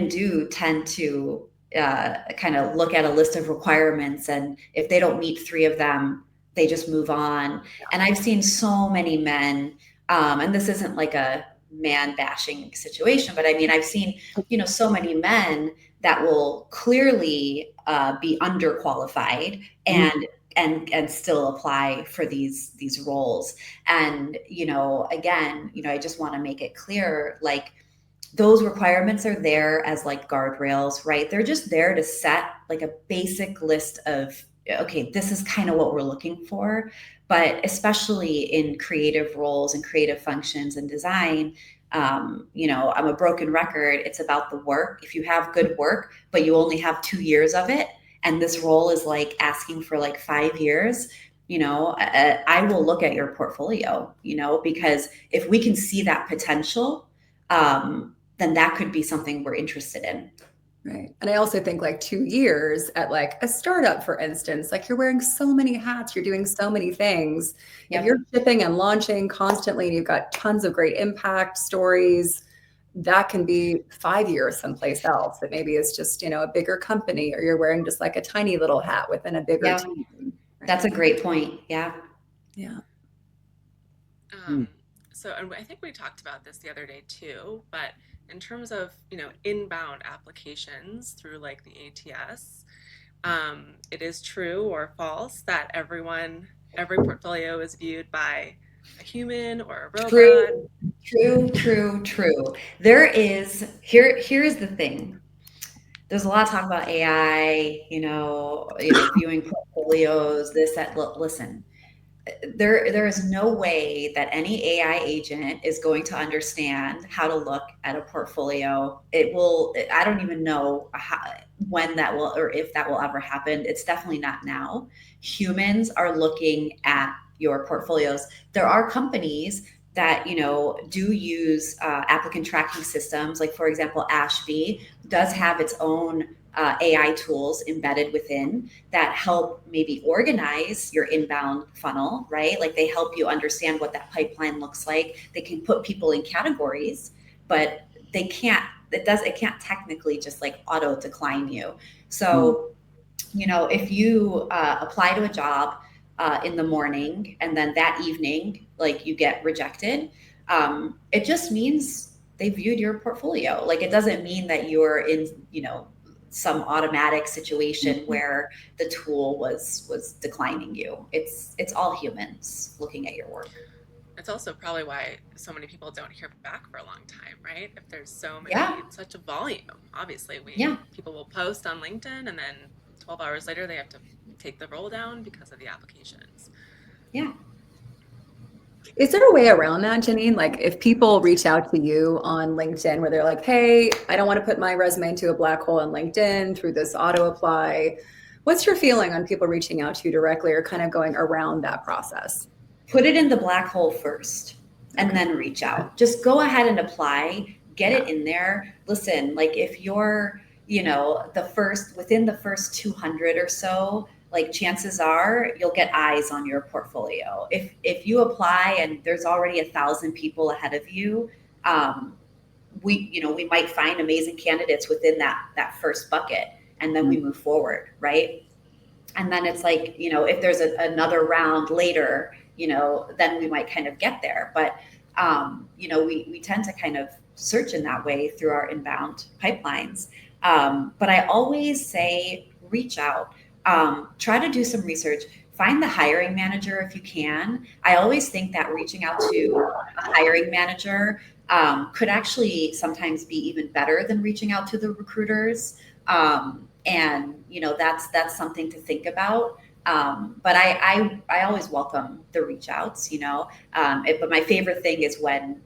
do tend to kind of look at a list of requirements. And if they don't meet 3 of them, they just move on. And I've seen so many men, and this isn't like a man bashing situation, but I mean, I've seen, so many men that will clearly be underqualified and still apply for these roles. And, again, I just want to make it clear, like those requirements are there as like guardrails, right? They're just there to set like a basic list of, okay, this is kind of what we're looking for. But especially in creative roles and creative functions and design, I'm a broken record. It's about the work. If you have good work, but you only have 2 years of it, and this role is like asking for like 5 years, I will look at your portfolio, because if we can see that potential, then that could be something we're interested in. Right. And I also think like 2 years at like a startup, for instance, like you're wearing so many hats, you're doing so many things. Yep. If you're shipping and launching constantly and you've got tons of great impact stories, that can be 5 years someplace else. That maybe it's just, a bigger company, or you're wearing just like a tiny little hat within a bigger team. Right? That's a great point. Yeah. Yeah. So, and I think we talked about this the other day too, but in terms of, inbound applications through like the ATS, it is true or false that every portfolio is viewed by a human or a robot. True. There is, here's the thing. There's a lot of talk about AI, viewing portfolios, this, that. Listen, there is no way that any AI agent is going to understand how to look at a portfolio. I don't even know when that will, or if that will ever happen. It's definitely not now. Humans are looking at your portfolios. There are companies that, do use applicant tracking systems. Like, for example, Ashby does have its own AI tools embedded within that help maybe organize your inbound funnel, right? Like they help you understand what that pipeline looks like. They can put people in categories, but it can't technically just like auto decline you. So, if you apply to a job in the morning and then that evening, like you get rejected, it just means they viewed your portfolio. Like it doesn't mean that you're in, some automatic situation where the tool was declining you. It's all humans looking at your work. It's also probably why so many people don't hear back for a long time, right? If there's so many, such a volume, obviously people will post on LinkedIn and then 12 hours later they have to take the roll down because of the applications. Yeah. Is there a way around that, Janine? Like if people reach out to you on LinkedIn where they're like, hey, I don't want to put my resume into a black hole on LinkedIn through this auto apply. What's your feeling on people reaching out to you directly or kind of going around that process? Put it in the black hole first and then reach out. Just go ahead and apply, get it in there. Listen, like if you're, within the first 200 or so, like chances are you'll get eyes on your portfolio. If you apply and there's already 1,000 people ahead of you, we might find amazing candidates within that first bucket, and then we move forward, right? And then it's like, if there's another round later, then we might kind of get there. But we tend to kind of search in that way through our inbound pipelines. But I always say reach out. Try to do some research, find the hiring manager if you can. I always think that reaching out to a hiring manager could actually sometimes be even better than reaching out to the recruiters. And that's something to think about. But I always welcome the reach outs, but my favorite thing is when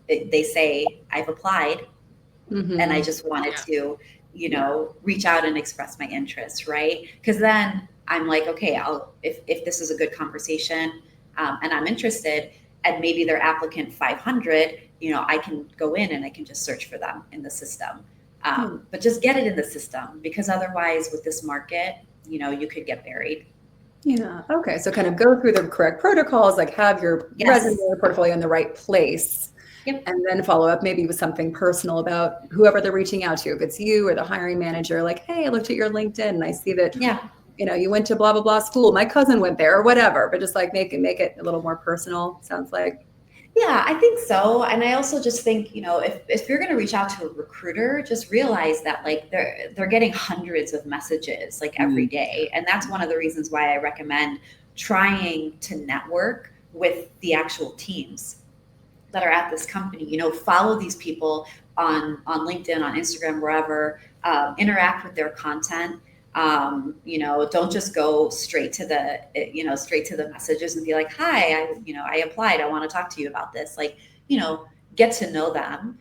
they say I've applied and I just wanted to reach out and express my interest, right? Because then I'm like, okay, if this is a good conversation and I'm interested, and maybe they're applicant 500, I can go in and I can just search for them in the system. But just get it in the system, because otherwise with this market, you could get buried. Yeah. Okay. So kind of go through the correct protocols, like have your resume or portfolio in the right place. Yep. And then follow up maybe with something personal about whoever they're reaching out to. If it's you or the hiring manager, like, hey, I looked at your LinkedIn and I see that, you went to blah, blah, blah school. My cousin went there or whatever, but just like make it a little more personal, sounds like. Yeah, I think so. And I also just think, if you're going to reach out to a recruiter, just realize that like they're getting hundreds of messages like every day. And that's one of the reasons why I recommend trying to network with the actual teams that are at this company. Follow these people on LinkedIn, on Instagram, wherever, interact with their content. Don't just go straight to the messages and be like, hi, I applied. I want to talk to you about this. Like, get to know them,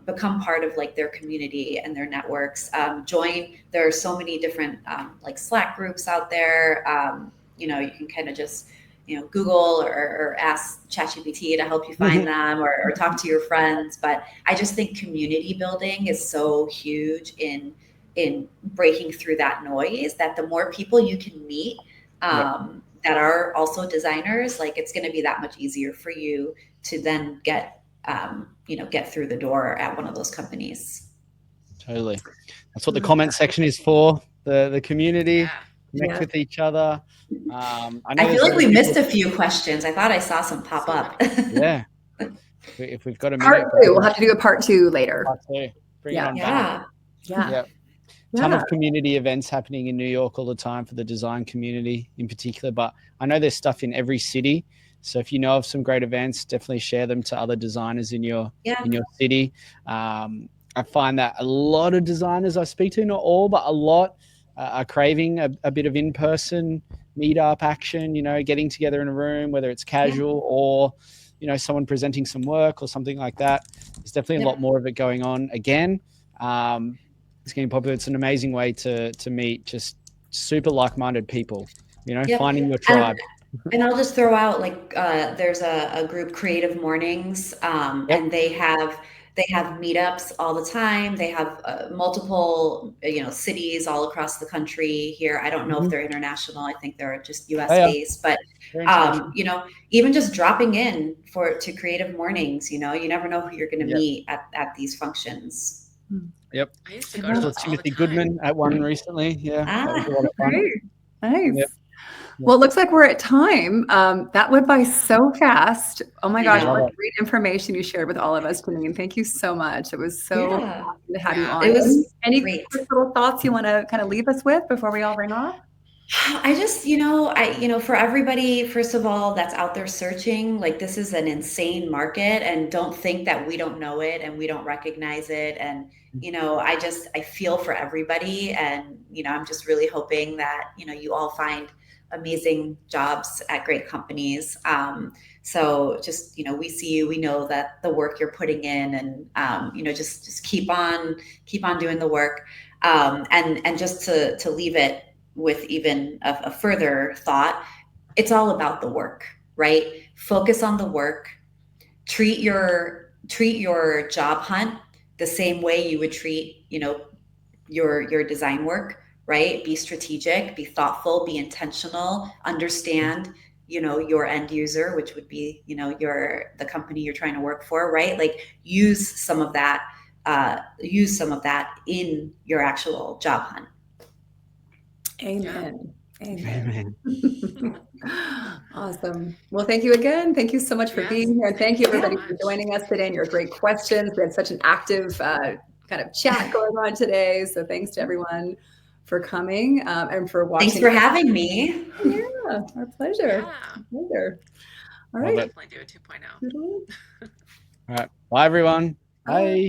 become part of like their community and their networks, there are so many different, like Slack groups out there. You can kind of just, Google or ask ChatGPT to help you find them or talk to your friends. But I just think community building is so huge in breaking through that noise, that the more people you can meet that are also designers, like it's going to be that much easier for you to then get through the door at one of those companies. Totally. That's what the comment section is for, the community, connect with each other. I feel like we missed a few questions. I thought I saw some pop up. Yeah. If we've got a minute. Part 2, we'll have to do a part 2 later. Part 2. Bring it on back. Yeah. Ton of community events happening in New York all the time for the design community in particular, but I know there's stuff in every city. So if you know of some great events, definitely share them to other designers in your city. I find that a lot of designers I speak to, not all, but a lot are craving a bit of in-person meetup action, getting together in a room, whether it's casual or, someone presenting some work or something like that. There's definitely a lot more of it going on again. It's getting popular. It's an amazing way to meet just super like-minded people, finding your tribe. And I'll just throw out there's a group, Creative Mornings, and they have They have meetups all the time. They have multiple, cities all across the country here. I don't know if they're international. I think they're just US based, but even just dropping in to creative mornings, you never know who you're going to meet at these functions. Yep. I used to go to Timothy Goodman at one recently. Yeah. That was a lot of fun. Great. Nice. Yep. Well, it looks like we're at time. That went by so fast. Oh my gosh, what great information you shared with all of us, Janine. Thank you so much. It was so awesome to have you on. It was any great. little thoughts you want to kind of leave us with before we all ring off? I just, for everybody, first of all, that's out there searching, like this is an insane market, and don't think that we don't know it and we don't recognize it. And, I feel for everybody. And, I'm just really hoping that, you all find amazing jobs at great companies. So just, we see you, we know that the work you're putting in, and, just keep on doing the work. And just to leave it with even a further thought, it's all about the work, right? Focus on the work. Treat your job hunt the same way you would treat, your design work, right? Be strategic, be thoughtful, be intentional, understand, your end user, which would be, the company you're trying to work for, right? Like use some of that in your actual job hunt. Amen. Amen. Awesome. Well, thank you again. Thank you so much for being here. And thank you everybody for joining us today and your great questions. We had such an active kind of chat going on today. So thanks to everyone for coming and for watching. Thanks for having me. Yeah, our pleasure. All right. Definitely do a 2.0. All right. Bye, everyone. Bye.